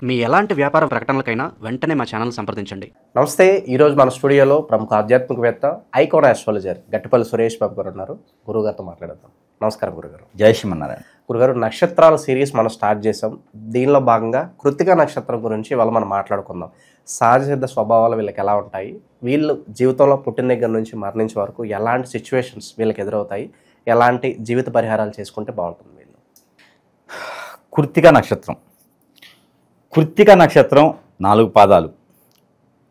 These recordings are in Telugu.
మీ ఎలాంటి వ్యాపార ప్రకటనలకైనా వెంటనే మా ఛానల్ సంప్రదించండి. నమస్తే. ఈరోజు మన స్టూడియోలో ప్రముఖ ఆధ్యాత్మికవేత్త ఐకాన్ ఆస్ట్రాలజర్ గట్టిపల్లి సురేష్ బాబు గారు ఉన్నారు. గురుగారితో మాట్లాడదాం. నమస్కారం గురుగారు. జై శ్రీమన్నారాయణ. గురుగారు, నక్షత్రాల సిరీస్ మనం స్టార్ట్ చేసాం. దీనిలో భాగంగా కృత్తిక నక్షత్రం గురించి ఇవాళ మనం మాట్లాడుకుందాం. సహజ సిద్ధ స్వభావాలు వీళ్ళకి ఎలా ఉంటాయి, వీళ్ళు జీవితంలో పుట్టిన దగ్గర నుంచి మరణించే వరకు ఎలాంటి సిచ్యువేషన్స్ వీళ్ళకి ఎదురవుతాయి, ఎలాంటి జీవిత పరిహారాలు చేసుకుంటే బాగుంటుంది వీళ్ళు. కృత్తిక నక్షత్రం. కృత్తిక నక్షత్రం 4 పాదాలు.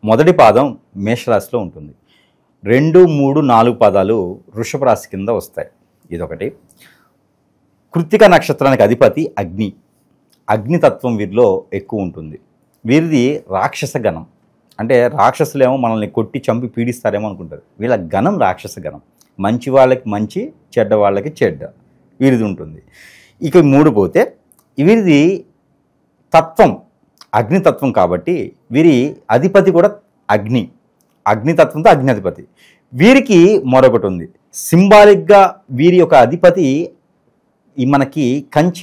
మొదటి పాదం మేషరాశిలో ఉంటుంది. 2, 3, 4 పాదాలు వృషభ రాశి కింద వస్తాయి. ఇదొకటి. కృత్తిక నక్షత్రానికి అధిపతి అగ్ని. అగ్నితత్వం వీరిలో ఎక్కువ ఉంటుంది. వీరిది రాక్షస గణం. అంటే రాక్షసులేమో మనల్ని కొట్టి చంపి పీడిస్తారేమో అనుకుంటారు. వీళ్ళ గణం రాక్షస గణం. మంచి వాళ్ళకి మంచి, చెడ్డ వాళ్ళకి చెడ్డ వీరిది ఉంటుంది. ఇక 3 పోతే వీరిది తత్వం అగ్నితత్వం కాబట్టి వీరి అధిపతి కూడా అగ్ని. అగ్నితత్వంతో అగ్ని అధిపతి. వీరికి మరొకటి ఉంది. సింబాలిక్గా వీరి యొక్క అధిపతి ఈ మనకి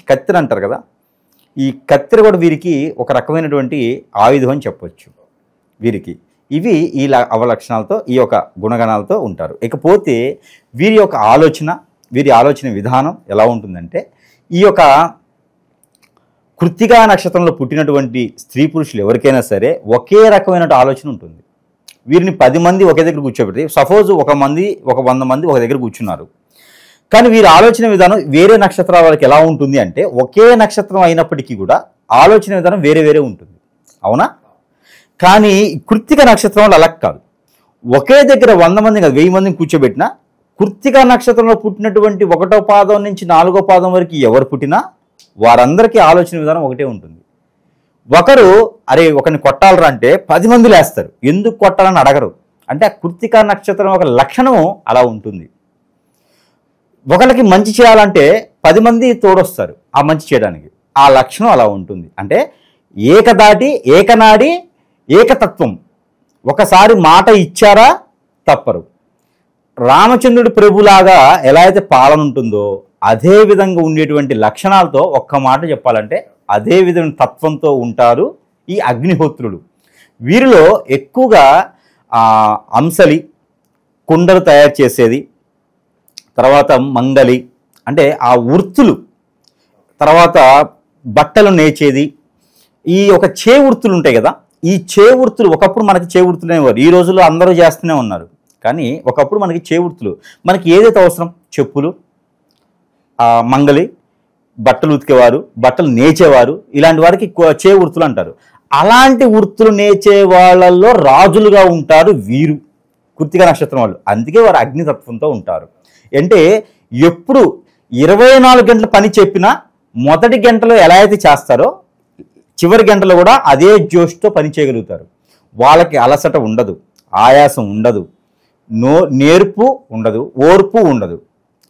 కత్తెర అంటారు కదా, ఈ కత్తెర కూడా వీరికి ఒక రకమైనటువంటి ఆయుధం అని చెప్పవచ్చు. వీరికి ఇవి ఈ అవలక్షణాలతో, ఈ యొక్క గుణగణాలతో ఉంటారు. ఇకపోతే వీరి యొక్క వీరి ఆలోచన విధానం ఎలా ఉంటుందంటే, ఈ యొక్క కృత్తికా నక్షత్రంలో పుట్టినటువంటి స్త్రీ పురుషులు ఎవరికైనా సరే ఒకే రకమైన ఆలోచన ఉంటుంది. వీరిని 10 మంది ఒకే దగ్గర కూర్చోబెట్టి, సపోజ్ 100 మంది ఒక దగ్గర కూర్చున్నారు, కానీ వీరి ఆలోచన విధానం వేరే నక్షత్రాల వాళ్ళకి ఎలా ఉంటుంది అంటే, ఒకే నక్షత్రం అయినప్పటికీ కూడా ఆలోచన విధానం వేరే వేరే ఉంటుంది. అవునా? కానీ కృత్తిక నక్షత్రం వాళ్ళు అలా కాదు. ఒకే దగ్గర 100 మంది కాదు, 1000 మందిని కూర్చోబెట్టినా కృత్తిక నక్షత్రంలో పుట్టినటువంటి 1వ పాదం నుంచి 4వ పాదం వరకు ఎవరు పుట్టినా వారందరికీ ఆలోచన విధానం ఒకటే ఉంటుంది. ఒకరు ఒకరిని కొట్టాలరా అంటే 10 మంది లేస్తారు. ఎందుకు కొట్టాలని అడగరు. అంటే ఆ కృత్తిక నక్షత్రం ఒక లక్షణం అలా ఉంటుంది. ఒకరికి మంచి చేయాలంటే 10 మంది తోడొస్తారు ఆ మంచి చేయడానికి. ఆ లక్షణం అలా ఉంటుంది. అంటే ఏకదాటి, ఏకనాడి, ఏకతత్వం. ఒకసారి మాట ఇచ్చారా తప్పరు. రామచంద్రుడి ప్రభులాగా ఎలా అయితే పాలన ఉంటుందో అదే విధంగా ఉండేటువంటి లక్షణాలతో, ఒక్క మాట చెప్పాలంటే అదే విధమైన తత్వంతో ఉంటారు ఈ అగ్నిహోత్రులు. వీరిలో ఎక్కువగా అంశలి, కుండలు తయారు చేసేది, తర్వాత మంగలి అంటే ఆ వృత్తులు, తర్వాత బట్టలు నేచేది, ఈ ఒక వృత్తులు ఉంటాయి కదా, ఈ వృత్తులు ఒకప్పుడు మనకి వృత్తులు అనేవారు. ఈ రోజుల్లో అందరూ చేస్తూనే ఉన్నారు. కానీ ఒకప్పుడు మనకి వృత్తులు, మనకి ఏదైతే అవసరం, చెప్పులు, మంగలి, బట్టలు ఉతికేవారు, బట్టలు నేచేవారు, ఇలాంటి వారికి వృత్తులు అంటారు. అలాంటి వృత్తులు నేచే వాళ్ళల్లో రాజులుగా ఉంటారు వీరు కృత్తిక నక్షత్రం వాళ్ళు. అందుకే వారు అగ్నితత్వంతో ఉంటారు. అంటే ఎప్పుడు 24 గంటల పని చెప్పినా మొదటి గంటలో ఎలా అయితే చేస్తారో చివరి గంటలో కూడా అదే జోష్తో పని చేయగలుగుతారు. వాళ్ళకి అలసట ఉండదు, ఆయాసం ఉండదు, నేర్పు ఉండదు, ఓర్పు ఉండదు.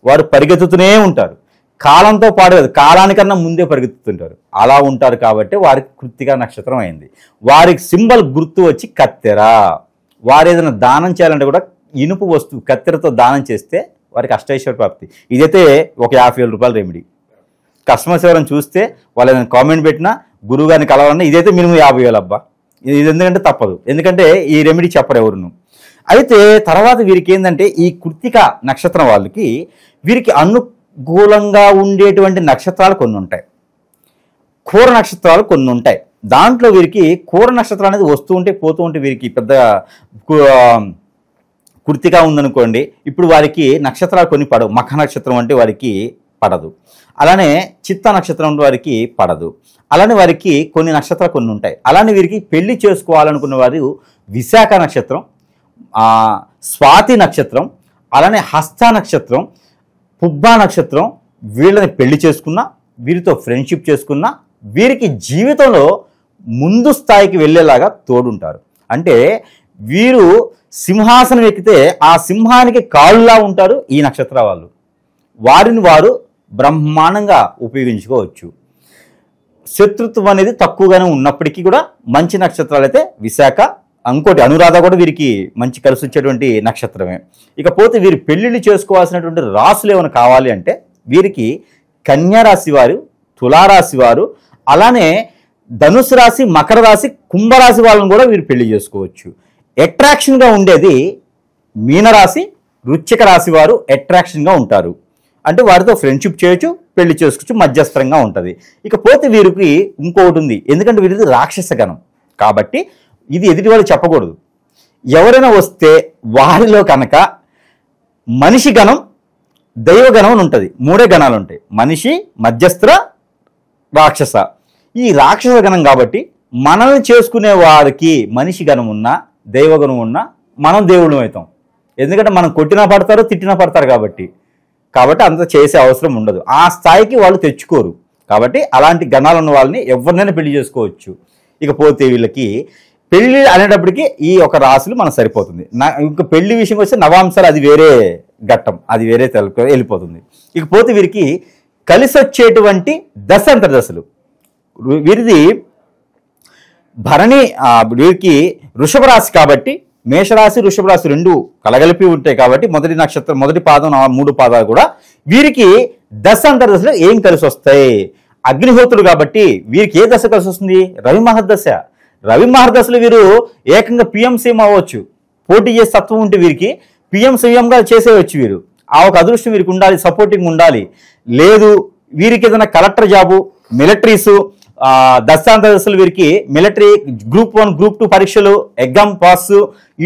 వారు పరిగెత్తుతూనే ఉంటారు. కాలంతో పాటు కాదు, కాలానికన్నా ముందే పరిగెత్తుతుంటారు. అలా ఉంటారు కాబట్టి వారికి కృత్తిక నక్షత్రం అయింది. వారికి సింబల్ గుర్తు వచ్చి కత్తెర. వారు ఏదైనా దానం చేయాలంటే కూడా ఇనుపు వస్తువు కత్తెరతో దానం చేస్తే వారికి అష్టైశ్వర్య ప్రాప్తి. ఇదైతే ఒక 50,000 రూపాయల రెమెడీ. కస్టమర్స్ ఎవరైనా చూస్తే వాళ్ళు ఏదైనా కామెంట్ పెట్టినా గురువుగారిని కలవాలన్నా ఇదైతే మినిమం 50,000 అబ్బా. ఇది ఎందుకంటే తప్పదు, ఎందుకంటే ఈ రెమెడీ చెప్పరు ఎవరును. అయితే తర్వాత వీరికి ఏంటంటే, ఈ కృత్తిక నక్షత్రం వాళ్ళకి వీరికి అనుకూలంగా ఉండేటువంటి నక్షత్రాలు కొన్ని ఉంటాయి, కూర నక్షత్రాలు కొన్ని ఉంటాయి. దాంట్లో వీరికి కూర నక్షత్రం అనేది వస్తూ ఉంటే పోతూ ఉంటే వీరికి పెద్ద కృత్తిక ఉందనుకోండి, ఇప్పుడు వారికి నక్షత్రాలు కొన్ని పడవు. మఖ నక్షత్రం అంటే వారికి పడదు, అలానే చిత్త నక్షత్రం అంటే వారికి పడదు. అలానే వారికి కొన్ని నక్షత్రాలు కొన్ని ఉంటాయి. అలానే వీరికి పెళ్లి చేసుకోవాలనుకున్న వారు విశాఖ నక్షత్రం, స్వాతి నక్షత్రం, అలానే హస్త నక్షత్రం, పుబ్బా నక్షత్రం, వీళ్ళని పెళ్లి చేసుకున్నా, వీరితో ఫ్రెండ్షిప్ చేసుకున్నా వీరికి జీవితంలో ముందు స్థాయికి వెళ్ళేలాగా తోడుంటారు. అంటే వీరు సింహాసనం ఎక్కితే ఆ సింహానికి కాళ్ళులా ఉంటారు ఈ నక్షత్ర వాళ్ళు. వారిని వారు బ్రహ్మాండంగా ఉపయోగించుకోవచ్చు. శత్రుత్వం అనేది తక్కువగానే ఉన్నప్పటికీ కూడా మంచి నక్షత్రాలు అయితే విశాఖ, ఇంకోటి అనురాధ కూడా వీరికి మంచి కలిసి వచ్చేటువంటి నక్షత్రమే. ఇకపోతే వీరు పెళ్లిళ్ళు చేసుకోవాల్సినటువంటి రాసులు ఏమైనా కావాలి అంటే వీరికి కన్యా రాశి వారు, తులారాశి వారు, అలానే ధనుసు రాశి, మకర రాశి, కుంభరాశి వాళ్ళని కూడా వీరు పెళ్లి చేసుకోవచ్చు. అట్రాక్షన్గా ఉండేది మీనరాశి, వృశ్చిక రాశి వారు అట్రాక్షన్గా ఉంటారు. అంటే వారితో ఫ్రెండ్షిప్ చేయొచ్చు, పెళ్లి చేసుకోవచ్చు, మధ్యస్థంగా ఉంటుంది. ఇకపోతే వీరికి ఇంకొకటి ఉంది, ఎందుకంటే వీరిది రాక్షస గణం కాబట్టి ఇది ఎదుటి వాళ్ళు చెప్పకూడదు. ఎవరైనా వస్తే వారిలో కనుక మనిషి గణం, దైవగణం అని ఉంటుంది. 3 గణాలు ఉంటాయి, మనిషి, మధ్యస్థ, రాక్షస. ఈ రాక్షస గణం కాబట్టి మనల్ని చేసుకునే వారికి మనిషి గణం ఉన్నా దైవగణం ఉన్నా మనం దేవుళ్ళం అవుతాం. ఎందుకంటే మనం కొట్టినా పడతారు, తిట్టినా పడతారు కాబట్టి అంత చేసే అవసరం ఉండదు. ఆ స్థాయికి వాళ్ళు తెచ్చుకోరు. కాబట్టి అలాంటి గణాలు ఉన్న వాళ్ళని ఎవరినైనా పెళ్లి చేసుకోవచ్చు. ఇకపోతే వీళ్ళకి పెళ్లి అనేటప్పటికీ ఈ ఒక రాశులు మనకు సరిపోతుంది. ఇంకా పెళ్లి విషయం వస్తే నవాంశాలు అది వేరే ఘట్టం, అది వేరే వెళ్ళిపోతుంది. ఇకపోతే వీరికి కలిసి వచ్చేటువంటి దశాంతర దశలు, వీరిది భరణి, వీరికి వృషభ రాశి కాబట్టి మేషరాశి, వృషభ రాశి 2 కలగలిపి ఉంటాయి కాబట్టి మొదటి నక్షత్రం, మొదటి పాదం, 3 పాదాలు కూడా వీరికి దశాంతర దశలు ఏం కలిసి వస్తాయి? అగ్నిహోత్రుడు కాబట్టి వీరికి ఏ దశ కలిసి వస్తుంది? రవి మహర్దశ. రవి మహర్దశలు వీరు ఏకంగా పిఎం సీఎం అవ్వచ్చు. పోటీ చేసే తత్వం ఉంటే వీరికి పిఎం సీఎంగా చేసేయచ్చు. వీరు ఆ ఒక అదృష్టం వీరికి ఉండాలి, సపోర్టింగ్ ఉండాలి. లేదు వీరికి ఏదైనా కలెక్టర్ జాబు, మిలిటరీసు, దశాంతర దశలు వీరికి మిలిటరీ గ్రూప్ 1, గ్రూప్ 2 పరీక్షలు, ఎగ్జామ్ పాస్,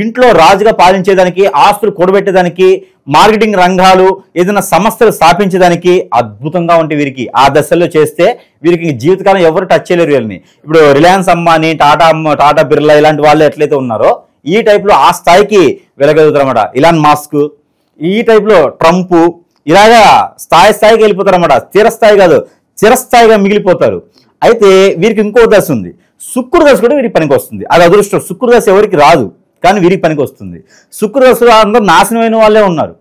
ఇంట్లో రాజుగా పాలించేదానికి, ఆస్తులు కూడబెట్టేదానికి, మార్కెటింగ్ రంగాలు, ఏదైనా సంస్థలు స్థాపించేదానికి అద్భుతంగా ఉంటే వీరికి ఆ దశల్లో చేస్తే వీరికి జీవితకాలం ఎవరు టచ్ చేయలేరు వీళ్ళని. ఇప్పుడు రిలయన్స్ అంబానీ, టాటా బిర్లా ఇలాంటి వాళ్ళు ఎట్లయితే ఉన్నారో ఈ టైప్లో ఆ స్థాయికి వెళ్ళగలుగుతారన్నమాట. ఇలాన్ మాస్క్, ఈ టైప్లో ట్రంప్, ఇలాగా స్థాయికి వెళ్ళిపోతారన్నమాట. స్థిరస్థాయి కాదు, చిరస్థాయిగా మిగిలిపోతారు. అయితే వీరికి ఇంకో దశ ఉంది, శుక్రుడు దశ కూడా వీరికి పనికి వస్తుంది. అది అదృష్టం. శుక్రుడు దశ ఎవరికి రాదు కానీ వీరికి పనికి వస్తుంది. శుక్రుడు దశలో అందరూ నాశనమైన వాళ్ళే ఉన్నారు,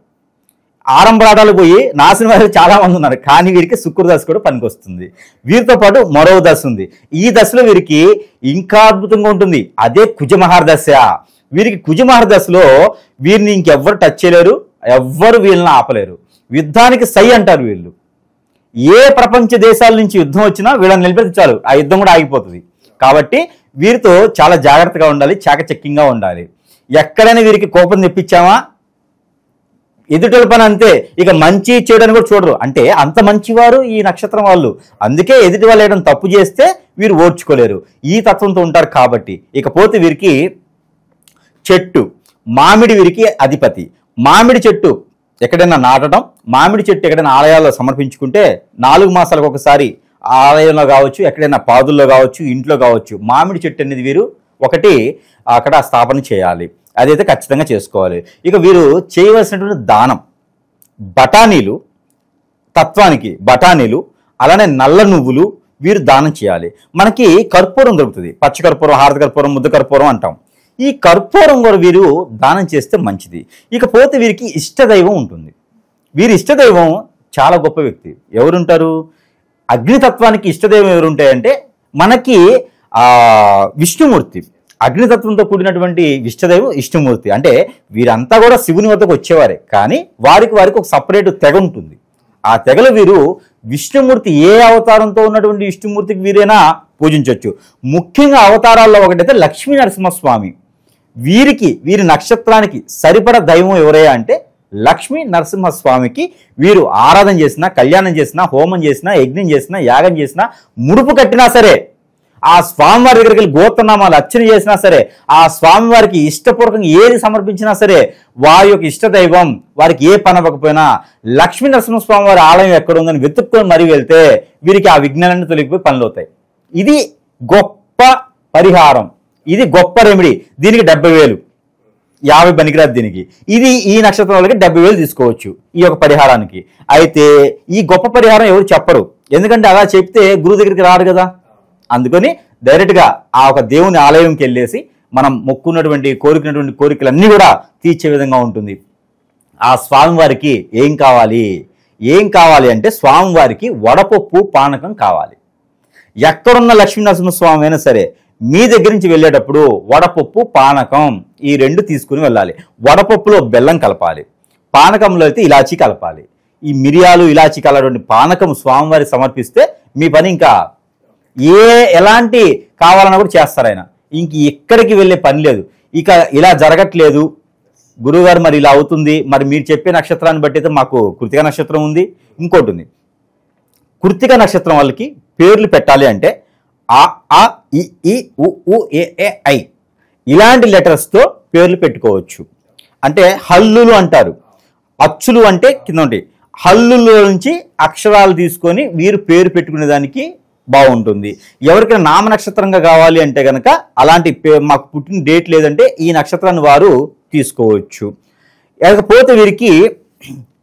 ఆరంభరాటాలు పోయి నాశనమైన చాలా మంది ఉన్నారు, కానీ వీరికి శుక్రుడు దశ కూడా పనికి వస్తుంది. వీరితో పాటు మరో దశ ఉంది. ఈ దశలో వీరికి ఇంకా అద్భుతంగా ఉంటుంది, అదే కుజమహార దశ. వీరికి కుజమహార దశలో వీరిని ఇంకెవ్వరు టచ్ చేయలేరు, ఎవ్వరు వీళ్ళని ఆపలేరు. యుద్ధానికి సై అంటారు వీళ్ళు. ఏ ప్రపంచ దేశాల నుంచి యుద్ధం వచ్చినా వీళ్ళని నిలిపేది చాలు, ఆ యుద్ధం కూడా ఆగిపోతుంది. కాబట్టి వీరితో చాలా జాగ్రత్తగా ఉండాలి, చాకచక్యంగా ఉండాలి. ఎక్కడైనా వీరికి కోపం తెప్పించామా ఎదుటి పని అంతే. ఇక మంచి చేయడానికి కూడా చూడరు, అంటే అంత మంచివారు ఈ నక్షత్రం వాళ్ళు. అందుకే ఎదుటి వాళ్ళు ఏదైనా తప్పు చేస్తే వీరు ఓర్చుకోలేరు, ఈ తత్వంతో ఉంటారు. కాబట్టి ఇకపోతే వీరికి చెట్టు మామిడి వీరికి అధిపతి. మామిడి చెట్టు ఎక్కడైనా నాటడం, మామిడి చెట్టు ఎక్కడైనా ఆలయాల్లో సమర్పించుకుంటే 4 మాసాలకు ఒకసారి ఆలయంలో కావచ్చు, ఎక్కడైనా పాదుల్లో కావచ్చు, ఇంట్లో కావచ్చు, మామిడి చెట్టు అనేది వీరు ఒకటి అక్కడ స్థాపన చేయాలి. అదైతే ఖచ్చితంగా చేసుకోవాలి. ఇక వీరు చేయవలసినటువంటి దానం బఠానీలు, తత్వానికి బఠానీలు, అలానే నల్ల నువ్వులు వీరు దానం చేయాలి. మనకి కర్పూరం దొరుకుతుంది, పచ్చ కర్పూరం, హారత కర్పూరం, ముద్ద కర్పూరం అంటాం. ఈ కర్పూరం కూడా వీరు దానం చేస్తే మంచిది. ఇకపోతే వీరికి ఇష్టదైవం ఉంటుంది. వీరి ఇష్టదైవం చాలా గొప్ప వ్యక్తి. ఎవరుంటారు? అగ్నితత్వానికి ఇష్టదైవం ఎవరుంటాయంటే మనకి విష్ణుమూర్తి. అగ్నితత్వంతో కూడినటువంటి ఇష్టదైవం విష్ణుమూర్తి. అంటే వీరంతా కూడా శివుని వద్దకు వచ్చేవారే, కానీ వారికి ఒక సపరేట్ తెగ ఉంటుంది. ఆ తెగలో వీరు విష్ణుమూర్తి ఏ అవతారంతో ఉన్నటువంటి విష్ణుమూర్తికి వీరైనా పూజించవచ్చు. ముఖ్యంగా అవతారాల్లో ఒకటైతే లక్ష్మీ నరసింహస్వామి. వీరి నక్షత్రానికి సరిపడ దైవం ఎవరయ్యా అంటే లక్ష్మీ నరసింహస్వామికి వీరు ఆరాధన చేసినా, కళ్యాణం చేసినా, హోమం చేసినా, యజ్ఞం చేసినా, యాగం చేసినా, ముడుపు కట్టినా సరే, ఆ స్వామివారి దగ్గరికి వెళ్ళి గోత్రనామాలు అర్చన చేసినా సరే, ఆ స్వామివారికి ఇష్టపూర్వకంగా ఏది సమర్పించినా సరే, వారి యొక్క ఇష్టదైవం వారికి ఏ పని అవ్వకపోయినా లక్ష్మీ నరసింహస్వామి వారి ఆలయం ఎక్కడ ఉందని వెతుక్కొని మరీ వెళ్తే వీరికి ఆ విఘ్నాలన్నీ తొలగిపోయి పనులు అవుతాయి. ఇది గొప్ప పరిహారం, ఇది గొప్ప రెమెడీ. దీనికి 70,000, 50 పనికిరాదు దీనికి. ఇది ఈ నక్షత్రం వాళ్ళకి 70,000 తీసుకోవచ్చు ఈ యొక్క పరిహారానికి. అయితే ఈ గొప్ప పరిహారం ఎవరు చెప్పరు, ఎందుకంటే అలా చెప్తే గురువు దగ్గరికి రాడు కదా. అందుకని డైరెక్ట్గా ఆ ఒక దేవుని ఆలయంకి వెళ్ళేసి మనం మొక్కున్నటువంటి కోరికలన్నీ కూడా తీర్చే విధంగా ఉంటుంది. ఆ స్వామివారికి ఏం కావాలి అంటే స్వామివారికి వడపప్పు పానకం కావాలి. ఎక్కడున్న లక్ష్మీ నరసింహస్వామి అయినా సరే మీ దగ్గర నుంచి వెళ్ళేటప్పుడు వడపప్పు, పానకం ఈ 2 తీసుకుని వెళ్ళాలి. వడపప్పులో బెల్లం కలపాలి, పానకంలో అయితే ఇలాచీ కలపాలి. ఈ మిరియాలు, ఇలాచీ కలటువంటి పానకం స్వామివారికి సమర్పిస్తే మీ పని ఇంకా ఎలాంటి కావాలన్నా కూడా చేస్తారు ఆయన. ఇంక ఎక్కడికి వెళ్ళే పని లేదు. ఇక ఇలా జరగట్లేదు గురువుగారు, మరి ఇలా అవుతుంది, మరి మీరు చెప్పే నక్షత్రాన్ని బట్టి అయితే మాకు కృతిక నక్షత్రం ఉంది, ఇంకోటి ఉంది. కృతిక నక్షత్రం వాళ్ళకి పేర్లు పెట్టాలి అంటే ఆ ఈ ఉ ఏ ఐ ఇలాంటి లెటర్స్తో పేర్లు పెట్టుకోవచ్చు. అంటే హల్లులు అంటారు. అచ్చులు అంటే కింద ఉంటాయి. హల్లుల నుంచి అక్షరాలు తీసుకొని వీరు పేరు పెట్టుకునే దానికి బాగుంటుంది. ఎవరికైనా నామ నక్షత్రంగా కావాలి అంటే కనుక అలాంటి మాకు పుట్టిన డేట్ లేదంటే ఈ నక్షత్రాన్ని వారు తీసుకోవచ్చు. లేకపోతే వీరికి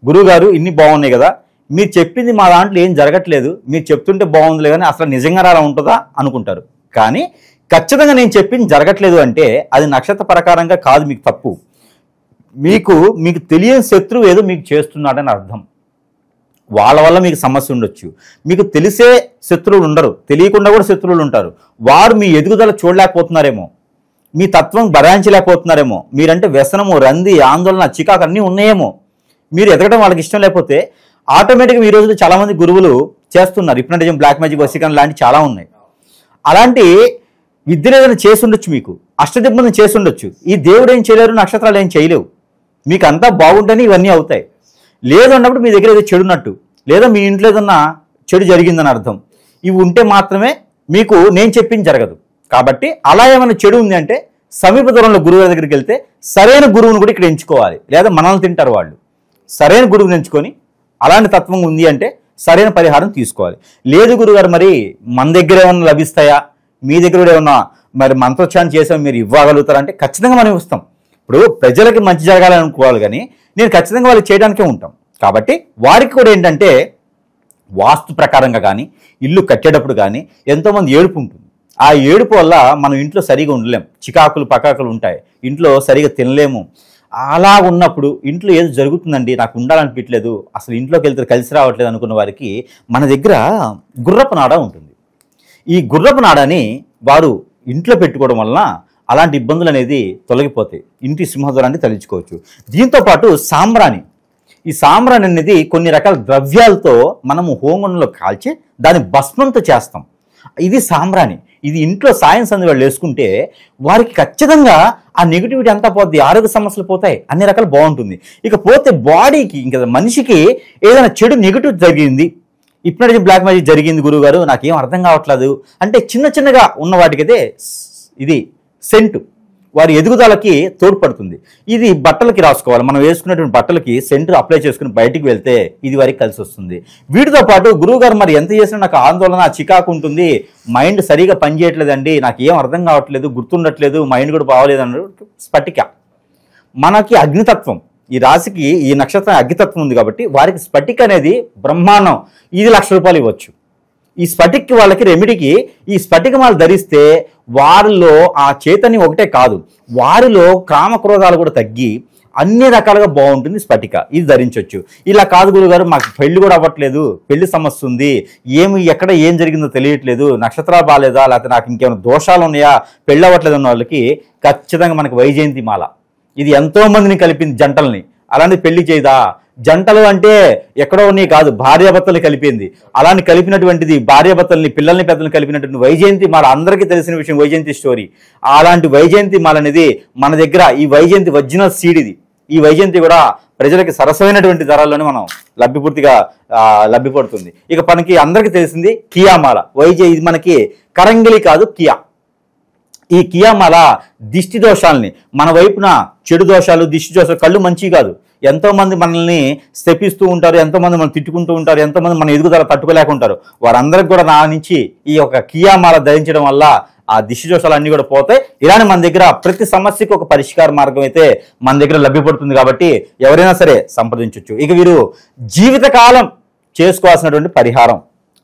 గురువుగారు ఇన్ని బాగున్నాయి కదా, మీరు చెప్పింది మా దాంట్లో ఏం జరగట్లేదు, మీరు చెప్తుంటే బాగుందిలే కానీ అసలు నిజంగా అలా ఉంటుందా అనుకుంటారు. కానీ ఖచ్చితంగా నేను చెప్పింది జరగట్లేదు అంటే అది నక్షత్ర ప్రకారంగా కాదు, మీకు తప్పు. మీకు తెలియని శత్రువు ఏదో మీకు చేస్తున్నాడని అర్థం. వాళ్ళ వల్ల మీకు సమస్య ఉండొచ్చు. మీకు తెలిసే శత్రువులు ఉండరు, తెలియకుండా కూడా శత్రువులు ఉంటారు. వారు మీ ఎదుగుదల చూడలేకపోతున్నారేమో, మీ తత్వం భరాయించలేకపోతున్నారేమో, మీరంటే వ్యసనము, రంది, ఆందోళన, చికాకు అన్నీ ఉన్నాయేమో. మీరు ఎదగడం వాళ్ళకి ఇష్టం లేకపోతే ఆటోమేటిక్గా ఈ రోజుల్లో చాలామంది గురువులు చేస్తున్నారు. హిప్నటిజం, బ్లాక్ మ్యాజిక్, వశీకరణ లాంటి చాలా ఉన్నాయి. అలాంటి విద్యలు ఏదైనా చేసి ఉండొచ్చు, మీకు అష్టదిబ్బలను చేసి ఉండొచ్చు. ఈ దేవుడు ఏం చేయలేరు, నక్షత్రాలు ఏం చేయలేవు. మీకు అంతా బాగుంటేనే ఇవన్నీ అవుతాయి. లేదు అన్నప్పుడు మీ దగ్గర ఏదో చెడు ఉన్నట్టు, లేదా మీ ఇంట్లో ఏదన్నా చెడు జరిగిందని అర్థం. ఇవి ఉంటే మాత్రమే మీకు నేను చెప్పింది జరగదు. కాబట్టి అలా ఏమైనా చెడు ఉంది అంటే సమీప దూరంలో గురువు దగ్గరికి వెళ్తే సరైన గురువును కూడా ఇక్కడ ఎంచుకోవాలి. లేదా మనల్ని తింటారు వాళ్ళు. సరైన గురువుని ఎంచుకొని అలాంటి తత్వం ఉంది అంటే సరైన పరిహారం తీసుకోవాలి. లేదు గురుగారు, మరి మన దగ్గర ఏమన్నా లభిస్తాయా, మీ దగ్గర కూడా ఏమన్నా మరి మంత్రోచ్చారణ చేసాం మీరు ఇవ్వగలుగుతారంటే ఖచ్చితంగా మనం ఇస్తాం. ఇప్పుడు ప్రజలకి మంచి జరగాలని అనుకోవాలి, కానీ నేను ఖచ్చితంగా వాళ్ళకి చేయడానికే ఉంటాం. కాబట్టి వారికి కూడా ఏంటంటే వాస్తు ప్రకారంగా కానీ ఇల్లు కట్టేటప్పుడు కానీ ఎంతోమంది ఏడుపు ఉంటుంది. ఆ ఏడుపు వల్ల మనం ఇంట్లో సరిగా ఉండలేం, చికాకులు పకాకులు ఉంటాయి, ఇంట్లో సరిగా తినలేము. అలా ఉన్నప్పుడు ఇంట్లో ఏదో జరుగుతుందండి, నాకు ఉండాలనిపించలేదు, అసలు ఇంట్లోకి వెళ్తే కలిసి రావట్లేదు అనుకున్న వారికి మన దగ్గర గుర్రపు నాడ ఉంటుంది. ఈ గుర్రపు నాడని వారు ఇంట్లో పెట్టుకోవడం వలన అలాంటి ఇబ్బందులు అనేది తొలగిపోతాయి. ఇంటి సింహద్వారాన్ని తలించుకోవచ్చు. దీంతోపాటు సాంబ్రాణి, ఈ సాంబ్రాణి అనేది కొన్ని రకాల ద్రవ్యాలతో మనము హోమంలో కాల్చి దాన్ని భస్మంతో చేస్తాం. ఇది సాంబ్రాణి. ఇది ఇంట్లో సాయం సంధి వాళ్ళు వేసుకుంటే వారికి ఖచ్చితంగా ఆ నెగిటివిటీ అంతా పోద్ది, ఆరోగ్య సమస్యలు పోతాయి, అన్ని రకాలు బాగుంటుంది. ఇకపోతే బాడీకి ఇంకా మనిషికి ఏదైనా చెడు నెగిటివ్ జరిగింది, హిప్నటిజం, బ్లాక్ మ్యాజిక్ జరిగింది గురువుగారు, నాకేం అర్థం కావట్లేదు అంటే చిన్న చిన్నగా ఉన్న వాటికైతే ఇది సెంటు వారి ఎదుగుదలకి తోడ్పడుతుంది. ఇది బట్టలకి రాసుకోవాలి. మనం వేసుకున్నటువంటి బట్టలకి సెంటు అప్లై చేసుకుని బయటికి వెళ్తే ఇది వారికి కలిసి వస్తుంది. వీటితో పాటు గురువుగారు మరి ఎంత చేసినా నాకు ఆందోళన, చికాకు ఉంటుంది, మైండ్ సరిగా పనిచేయట్లేదండి, నాకు ఏం అర్థం కావట్లేదు, గుర్తుండట్లేదు, మైండ్ కూడా బాగోలేదు అన్నట్టు స్ఫటిక. మనకి అగ్నితత్వం, ఈ రాశికి ఈ నక్షత్రం అగ్నితత్వం ఉంది కాబట్టి వారికి స్ఫటిక అనేది బ్రహ్మాండం. ఇది ₹1,00,000 ఇవ్వచ్చు. ఈ స్ఫటిక్ వాళ్ళకి రెమెడీకి ఈ స్ఫటికమాలు ధరిస్తే వారిలో ఆ చైతన్యం ఒకటే కాదు, వారిలో కామక్రోధాలు కూడా తగ్గి అన్ని రకాలుగా బాగుంటుంది స్ఫటిక. ఇది ధరించవచ్చు. ఇలా కాదు గురుగారు, మాకు పెళ్లి కూడా అవ్వట్లేదు, పెళ్లి సమస్య ఉంది, ఎక్కడ ఏం జరిగిందో తెలియట్లేదు, నక్షత్రాలు బాగాలేదా, లేకపోతే నాకు ఇంకేమైనా దోషాలు ఉన్నాయా, పెళ్ళి అవ్వట్లేదు అన్న వాళ్ళకి ఖచ్చితంగా మనకి వైజయంతి మాల, ఇది ఎంతో మందిని కలిపింది జంటల్ని. అలాంటి పెళ్లి చేయదా, జంటలు అంటే ఎక్కడో ఉన్నాయి కాదు, భార్యాభర్తలు కలిపింది. అలాంటి కలిపినటువంటిది భార్యాభర్తల్ని, పిల్లల్ని, పెద్దల్ని కలిపినటువంటి వైజయంతి మాల అందరికీ తెలిసిన విషయం, వైజయంతి స్టోరీ. అలాంటి వైజయంతి మాల అనేది మన దగ్గర, ఈ వైజయంతి ఒరిజినల్ సీడ్ ఇది. ఈ వైజయంతి కూడా ప్రజలకి సరసమైనటువంటి ధరల్లోనే మనం లభ్యపడుతుంది. ఇక మనకి అందరికీ తెలిసింది కియా మాల. ఇది మనకి కరంగిలి కాదు, కియా. ఈ కియామాల దిష్టి దోషాలని, మన వైపున చెడు దోషాలు, దిష్టి దోషాలు, కళ్ళు మంచివి కాదు, ఎంతోమంది మనల్ని శపిస్తూ ఉంటారు, ఎంతోమంది మనం తిట్టుకుంటూ ఉంటారు, ఎంతోమంది మన ఎదుగుదల తట్టుకోలేకుంటారు. వారందరికి కూడా నా నుంచి ఈ యొక్క కియామాల ధరించడం వల్ల ఆ దిష్టి దోషాలు అన్నీ కూడా పోతాయి. ఇలానే మన దగ్గర ప్రతి సమస్యకు ఒక పరిష్కార మార్గం అయితే మన దగ్గర లభ్యపడుతుంది. కాబట్టి ఎవరైనా సరే సంప్రదించవచ్చు. ఇక వీరు జీవితకాలం చేసుకోవాల్సినటువంటి పరిహారం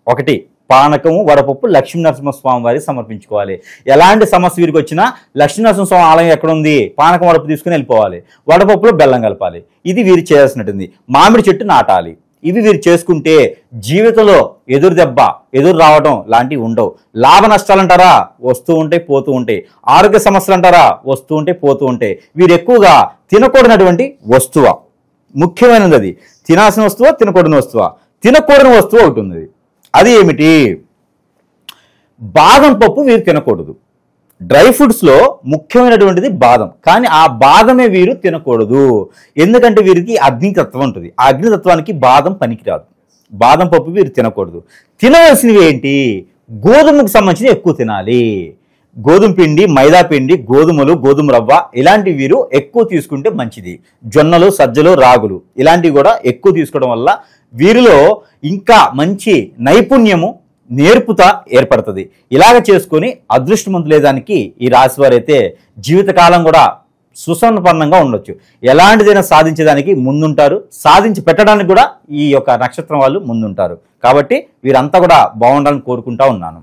ఒకటి, పానకము, వడపప్పు లక్ష్మీనరసింహస్వామి వారికి సమర్పించుకోవాలి. ఎలాంటి సమస్య వీరికి వచ్చినా లక్ష్మీనరసింహస్వామి ఆలయం ఎక్కడుంది, పానకం వడపప్పు తీసుకుని వెళ్ళిపోవాలి, వడపప్పులో బెల్లం కలపాలి. ఇది వీరు చేయాల్సినట్టుంది. మామిడి చెట్టు నాటాలి. ఇవి వీరు చేసుకుంటే జీవితంలో ఎదురు దెబ్బ, ఎదురు రావడం లాంటివి ఉండవు. లాభ నష్టాలు అంటారా, వస్తూ ఉంటాయి, పోతూ ఉంటాయి. ఆరోగ్య సమస్యలు అంటారా, వస్తూ ఉంటాయి, పోతూ ఉంటాయి. వీరు ఎక్కువగా తినకూడనటువంటి వస్తువ, ముఖ్యమైనది అది. తినాల్సిన వస్తువ, తినకూడని వస్తువ. తినకూడని వస్తువు ఒకటి ఉంది. అది ఏమిటి? బాదం పప్పు వీరు తినకూడదు. డ్రై ఫ్రూట్స్లో ముఖ్యమైనటువంటిది బాదం, కానీ ఆ బాదమే వీరు తినకూడదు. ఎందుకంటే వీరికి అగ్నితత్వం ఉంటుంది. ఆ అగ్నితత్వానికి బాదం పనికిరాదు. బాదం పప్పు వీరు తినకూడదు. తినవలసినవి ఏంటి? గోధుమకు సంబంధించి ఎక్కువ తినాలి. గోధుమ పిండి, మైదా పిండి, గోధుమలు, గోధుమ రవ్వ ఇలాంటివి వీరు ఎక్కువ తీసుకుంటే మంచిది. జొన్నలు, సజ్జలు, రాగులు ఇలాంటివి కూడా ఎక్కువ తీసుకోవడం వల్ల వీరిలో ఇంకా మంచి నైపుణ్యము, నేర్పుత ఏర్పడుతుంది. ఇలాగ చేసుకొని అదృష్టవంతులేదానికి ఈ రాశి వారైతే జీవితకాలం కూడా సుసంపన్నంగా ఉండొచ్చు. ఎలాంటిదైనా సాధించేదానికి ముందుంటారు. సాధించి పెట్టడానికి కూడా ఈ యొక్క నక్షత్రం వాళ్ళు ముందుంటారు. కాబట్టి వీరంతా కూడా బాగుండాలని కోరుకుంటా ఉన్నాను.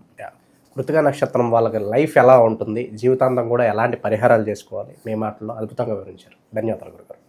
కృతికా నక్షత్రం వాళ్ళకి లైఫ్ ఎలా ఉంటుంది, జీవితాంతం కూడా ఎలాంటి పరిహారాలు చేసుకోవాలి, మీ మాటల్లో అద్భుతంగా వివరించారు. ధన్యవాదాలు గురుగారు.